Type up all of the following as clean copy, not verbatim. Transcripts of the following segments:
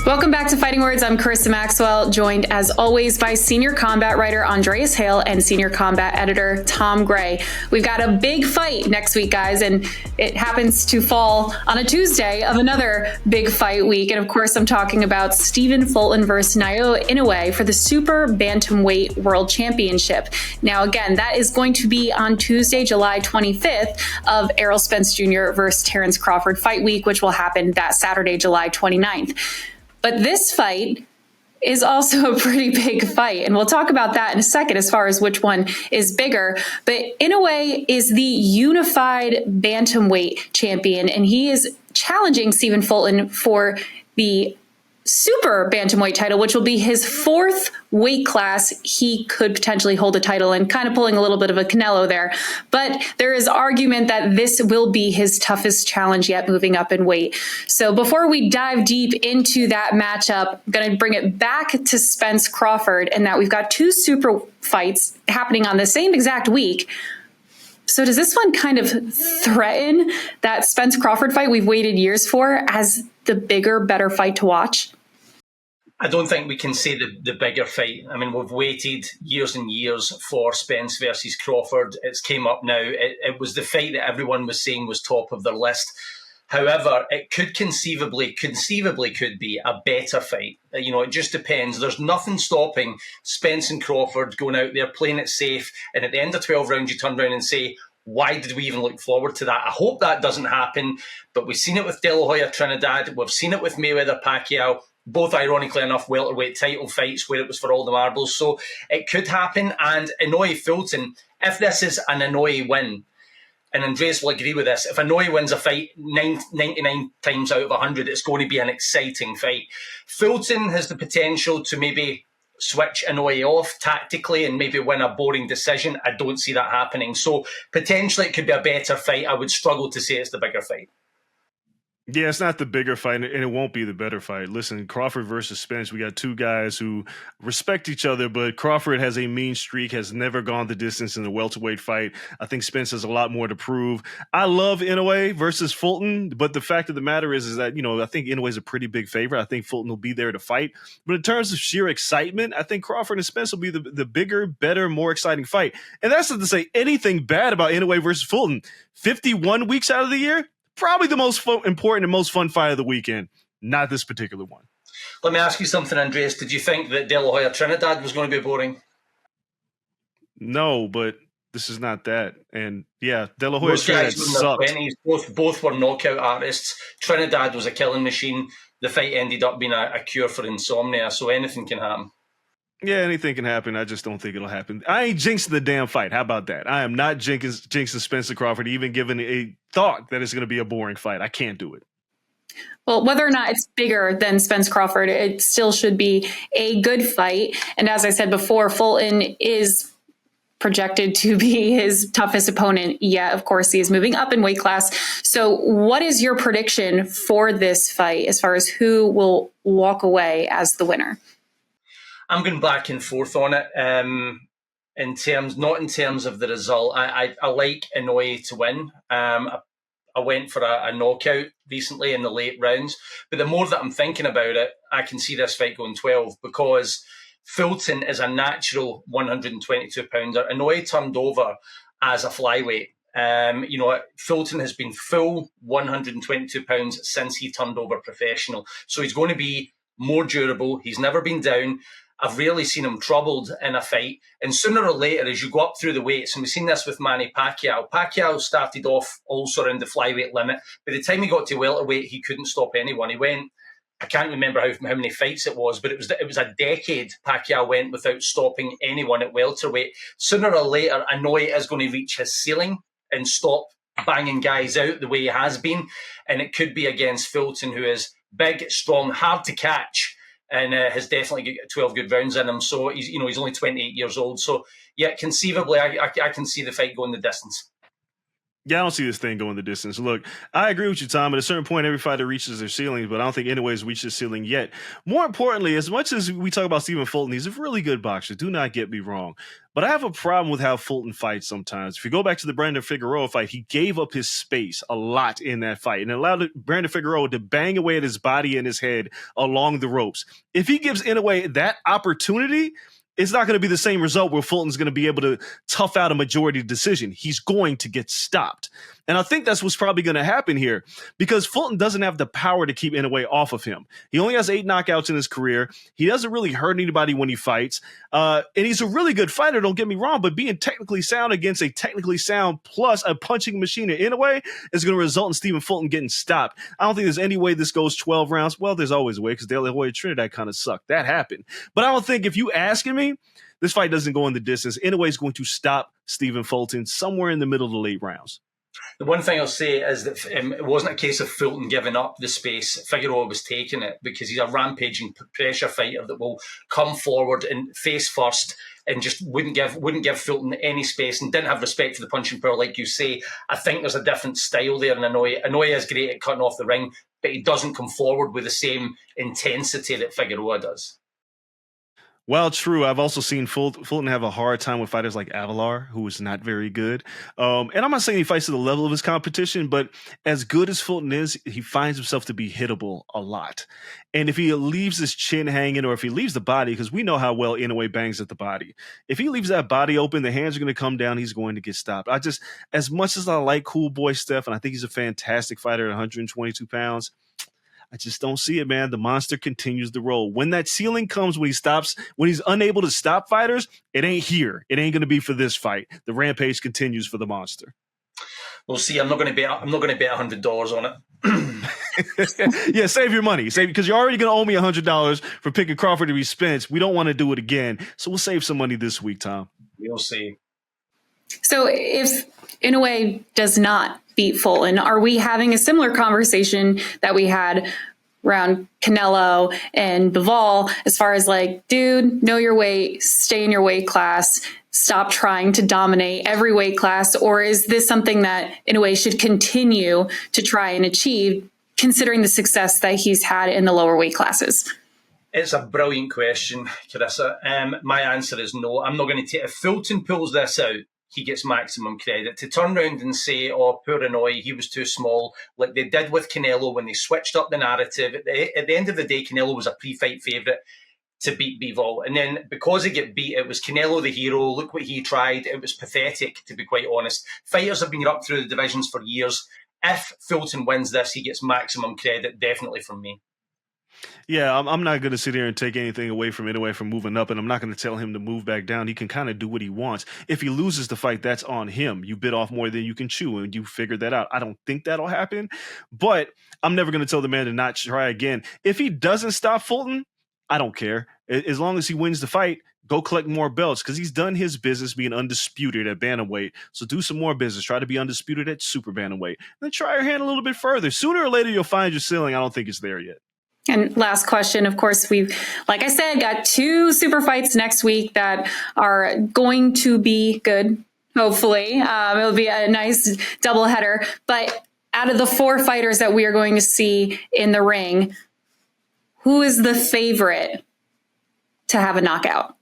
Welcome back to Fighting Words. I'm Carissa Maxwell, joined as always by senior combat writer Andreas Hale and senior combat editor Tom Gray. We've got a big fight next week, guys, and it happens to fall on a Tuesday of another big fight week. And of course, I'm talking about Stephen Fulton versus Naoya Inoue for the Super Bantamweight World Championship. Now, again, that is going to be on Tuesday, July 25th of Errol Spence Jr. versus Terrence Crawford fight week, which will happen that Saturday, July 29th. But this fight is also a pretty big fight, and we'll talk about that in a second as far as which one is bigger. But Inoue is the unified bantamweight champion, and he is challenging Stephen Fulton for the super bantamweight title, which will be his fourth weight class he could potentially hold a title in, kind of pulling a little bit of a Canelo there. But there is argument that this will be his toughest challenge yet, moving up in weight. So before we dive deep into that matchup, I'm going to bring it back to Spence Crawford, and that we've got two super fights happening on the same exact week. So does this one kind of threaten that Spence Crawford fight we've waited years for as the bigger, better fight to watch? I don't think we can say the bigger fight. I mean, we've waited years and years for Spence versus Crawford. It's came up now. It was the fight that everyone was saying was top of their list. However, it could conceivably could be a better fight. You know, it just depends. There's nothing stopping Spence and Crawford going out there, playing it safe, and at the end of 12 rounds, you turn around and say, why did we even look forward to that? I hope that doesn't happen, but we've seen it with De La Hoya Trinidad. We've seen it with Mayweather Pacquiao, both ironically enough welterweight title fights where it was for all the marbles. So it could happen. And Inoue Fulton, if this is an Inoue win, and Andreas will agree with this, if Inoue wins a fight 99 times out of 100, it's going to be an exciting fight. Fulton has the potential to maybe switch Inoue off tactically and maybe win a boring decision. I don't see that happening. So potentially it could be a better fight. I would struggle to say it's the bigger fight. Yeah, it's not the bigger fight, and it won't be the better fight. Listen, Crawford versus Spence, we got two guys who respect each other, but Crawford has a mean streak, has never gone the distance in a welterweight fight. I think Spence has a lot more to prove. I love Inoue versus Fulton, but the fact of the matter is that, you know, I think Inoue's a pretty big favorite. I think Fulton will be there to fight. But in terms of sheer excitement, I think Crawford and Spence will be the bigger, better, more exciting fight. And that's not to say anything bad about Inoue versus Fulton. 51 weeks out of the year, probably the most important and most fun fight of the weekend, not this particular one. Let me ask you something, Andreas. Did you think that De La Hoya Trinidad was going to be boring? No, but this is not that. And yeah, De La Hoya Trinidad sucked. Both were knockout artists. Trinidad was a killing machine. The fight ended up being a cure for insomnia, so anything can happen. Yeah, anything can happen. I just don't think it'll happen. I ain't jinxing the damn fight. How about that? I am not jinxing Spencer Crawford, even given a thought that it's going to be a boring fight. I can't do it. Well, whether or not it's bigger than Spence Crawford, it still should be a good fight. And as I said before, Fulton is projected to be his toughest opponent. Yeah, of course, he is moving up in weight class. So what is your prediction for this fight as far as who will walk away as the winner? I'm going back and forth on it. Not in terms of the result. I like Inoue to win. I went for a knockout recently in the late rounds. But the more that I'm thinking about it, I can see this fight going 12 because Fulton is a natural 122-pounder. Inoue turned over as a flyweight. Fulton has been full 122 pounds since he turned over professional. So he's going to be more durable. He's never been down. I've rarely seen him troubled in a fight. And sooner or later, as you go up through the weights, and we've seen this with Manny Pacquiao, Pacquiao started off also around the flyweight limit. By the time he got to welterweight, he couldn't stop anyone. He went, I can't remember how many fights it was, but it was a decade Pacquiao went without stopping anyone at welterweight. Sooner or later, Inoue is going to reach his ceiling and stop banging guys out the way he has been. And it could be against Fulton, who is big, strong, hard to catch, and has definitely got 12 good rounds in him. So he's only 28 years old. So yeah, conceivably, I can see the fight going the distance. Yeah, I don't see this thing going the distance. Look, I agree with you, Tom. At a certain point, every fighter reaches their ceiling, but I don't think Inoue's reached his ceiling yet. More importantly, as much as we talk about Stephen Fulton, he's a really good boxer. Do not get me wrong. But I have a problem with how Fulton fights sometimes. If you go back to the Brandon Figueroa fight, he gave up his space a lot in that fight and allowed Brandon Figueroa to bang away at his body and his head along the ropes. If he gives Inoue that opportunity, it's not going to be the same result where Fulton's going to be able to tough out a majority decision. He's going to get stopped. And I think that's what's probably going to happen here because Fulton doesn't have the power to keep Inoue off of him. He only has 8 knockouts in his career. He doesn't really hurt anybody when he fights. And he's a really good fighter, don't get me wrong, but being technically sound against a technically sound plus a punching machine in Inoue is going to result in Stephen Fulton getting stopped. I don't think there's any way this goes 12 rounds. Well, there's always a way because De La Hoya Trinidad kind of sucked. That happened. But I don't think if you asking me, this fight doesn't go in the distance. Inoue is going to stop Stephen Fulton somewhere in the middle of the late rounds. The one thing I'll say is that it wasn't a case of Fulton giving up the space. Figueroa was taking it because he's a rampaging pressure fighter that will come forward and face first and just wouldn't give Fulton any space and didn't have respect for the punching power, like you say. I think there's a different style there in Inoue. Inoue is great at cutting off the ring, but he doesn't come forward with the same intensity that Figueroa does. Well, true. I've also seen Fulton have a hard time with fighters like Avalar, who is not very good. And I'm not saying he fights to the level of his competition, but as good as Fulton is, he finds himself to be hittable a lot. And if he leaves his chin hanging or if he leaves the body, because we know how well Inoue bangs at the body, if he leaves that body open, the hands are going to come down, he's going to get stopped. As much as I like Cool Boy Steph, and I think he's a fantastic fighter at 122 pounds, I just don't see it, man. The monster continues to roll. When that ceiling comes, when he's unable to stop fighters, it ain't here. It ain't going to be for this fight. The rampage continues for the monster. We'll see. I'm not going to bet $100 on it. Yeah, save your money. Because you're already going to owe me $100 for picking Crawford to be Spence. We don't want to do it again. So we'll save some money this week, Tom. We'll see. So if Inoue does not beat Fulton, are we having a similar conversation that we had around Canelo and Bivol as far as like, dude, know your weight, stay in your weight class, stop trying to dominate every weight class? Or is this something that Inoue should continue to try and achieve, considering the success that he's had in the lower weight classes? It's a brilliant question, Carissa. My answer is no. I'm not going to take. If Fulton pulls this out, he gets maximum credit. To turn around and say, oh, poor Inoue, he was too small, like they did with Canelo when they switched up the narrative. At the end of the day, Canelo was a pre-fight favourite to beat Bivol. And then because he get beat, it was Canelo the hero. Look what he tried. It was pathetic, to be quite honest. Fighters have been up through the divisions for years. If Fulton wins this, he gets maximum credit, definitely from me. Yeah, I'm not going to sit here and take anything away from Inoue from moving up, and I'm not going to tell him to move back down. He can kind of do what he wants. If he loses the fight, that's on him. You bit off more than you can chew, and you figured that out. I don't think that'll happen, but I'm never going to tell the man to not try again. If he doesn't stop Fulton, I don't care. As long as he wins the fight, go collect more belts because he's done his business being undisputed at bantamweight. So do some more business. Try to be undisputed at super bantamweight. Then try your hand a little bit further. Sooner or later, you'll find your ceiling. I don't think it's there yet. And last question, of course, we've, like I said, got 2 super fights next week that are going to be good, hopefully. It'll be a nice doubleheader. But out of the 4 fighters that we are going to see in the ring, who is the favorite to have a knockout?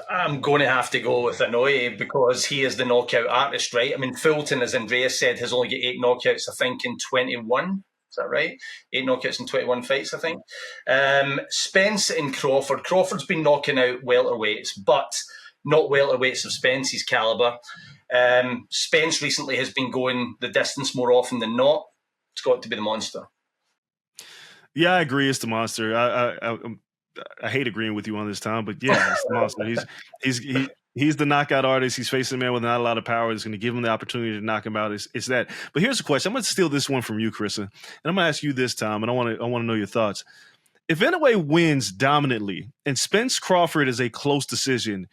I'm going to have to go with Inoue because he is the knockout artist, right? I mean, Fulton, as Andreas said, has only got 8 knockouts, I think, in 21. Is that right? 8 knockouts in 21 fights, I think. Spence and Crawford. Crawford's been knocking out welterweights, but not welterweights of Spence's caliber. Spence recently has been going the distance more often than not. It's got to be the monster. Yeah, I agree. It's the monster. I hate agreeing with you on this, Tom, but yeah, it's the monster. He's the knockout artist. He's facing a man with not a lot of power. That's going to give him the opportunity to knock him out. It's that. But here's the question. I'm going to steal this one from you, Carissa, and I'm going to ask you this, Tom, and I want to know your thoughts. If Inoue wins dominantly and Spence Crawford is a close decision,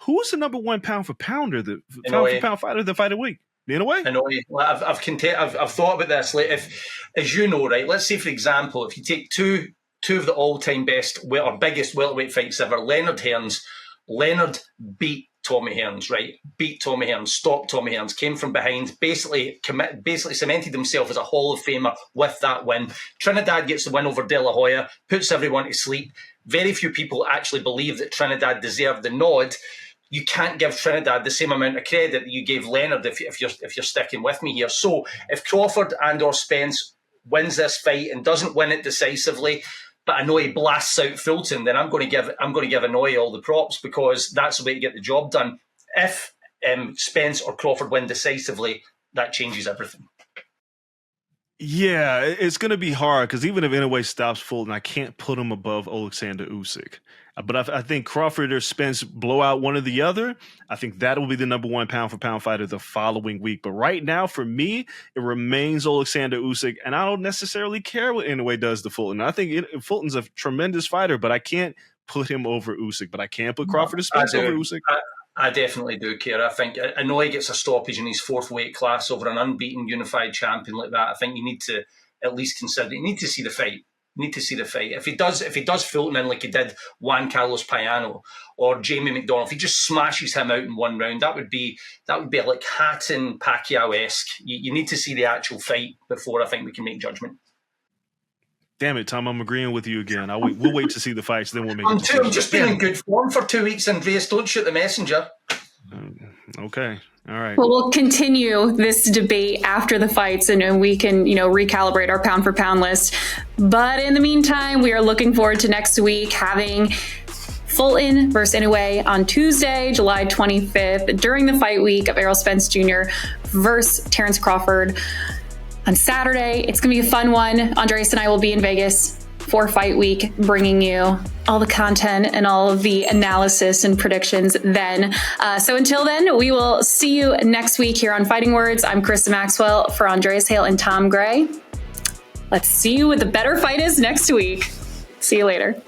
who is the number 1 pound for pounder, the pound for pound fighter of the fight of the week? Inoue? Inoue. Well, I've thought about this. Like, if, as you know, right? Let's say, for example, if you take two of the all-time best or biggest welterweight fights ever, Leonard Hearns. Leonard beat Tommy Hearns, right? Beat Tommy Hearns, stopped Tommy Hearns, came from behind, basically cemented himself as a Hall of Famer with that win. Trinidad gets the win over De La Hoya, puts everyone to sleep. Very few people actually believe that Trinidad deserved the nod. You can't give Trinidad the same amount of credit that you gave Leonard if you're sticking with me here. So if Crawford and/or Spence wins this fight and doesn't win it decisively, but Inoue blasts out Fulton, then I'm going to give Inoue all the props, because that's the way to get the job done. If Spence or Crawford win decisively, that changes everything. Yeah, it's going to be hard, because even if Inoue stops Fulton, I can't put him above Alexander Usyk. But I think Crawford or Spence blow out one or the other. I think that will be the number one pound-for-pound fighter the following week. But right now, for me, it remains Alexander Usyk, and I don't necessarily care what Inoue does to Fulton. I think Fulton's a tremendous fighter, but I can't put him over Usyk. But I can put Crawford or Spence over Usyk. I definitely do care. I think Inoue gets a stoppage in his fourth weight class over an unbeaten unified champion like that. I think you need to at least consider. You need to see the fight. If he does Fulton in like he did Juan Carlos Payano or Jamie McDonnell, if he just smashes him out in one round, that would be like Hatton Pacquiao-esque. You need to see the actual fight before I think we can make judgment. Damn it, Tom! I'm agreeing with you again. We'll wait to see the fights, then we'll make. I'm just been in good form for 2 weeks, Andreas. Don't shoot the messenger. Okay. All right. Well, we'll continue this debate after the fights, and we can, recalibrate our pound for pound list. But in the meantime, we are looking forward to next week having Fulton versus Inoue on Tuesday, July 25th, during the fight week of Errol Spence Jr. versus Terrence Crawford. On Saturday, it's going to be a fun one. Andreas and I will be in Vegas for Fight Week, bringing you all the content and all of the analysis and predictions then. So until then, we will see you next week here on Fighting Words. I'm Krista Maxwell for Andreas Hale and Tom Gray. Let's see what the better fight is next week. See you later.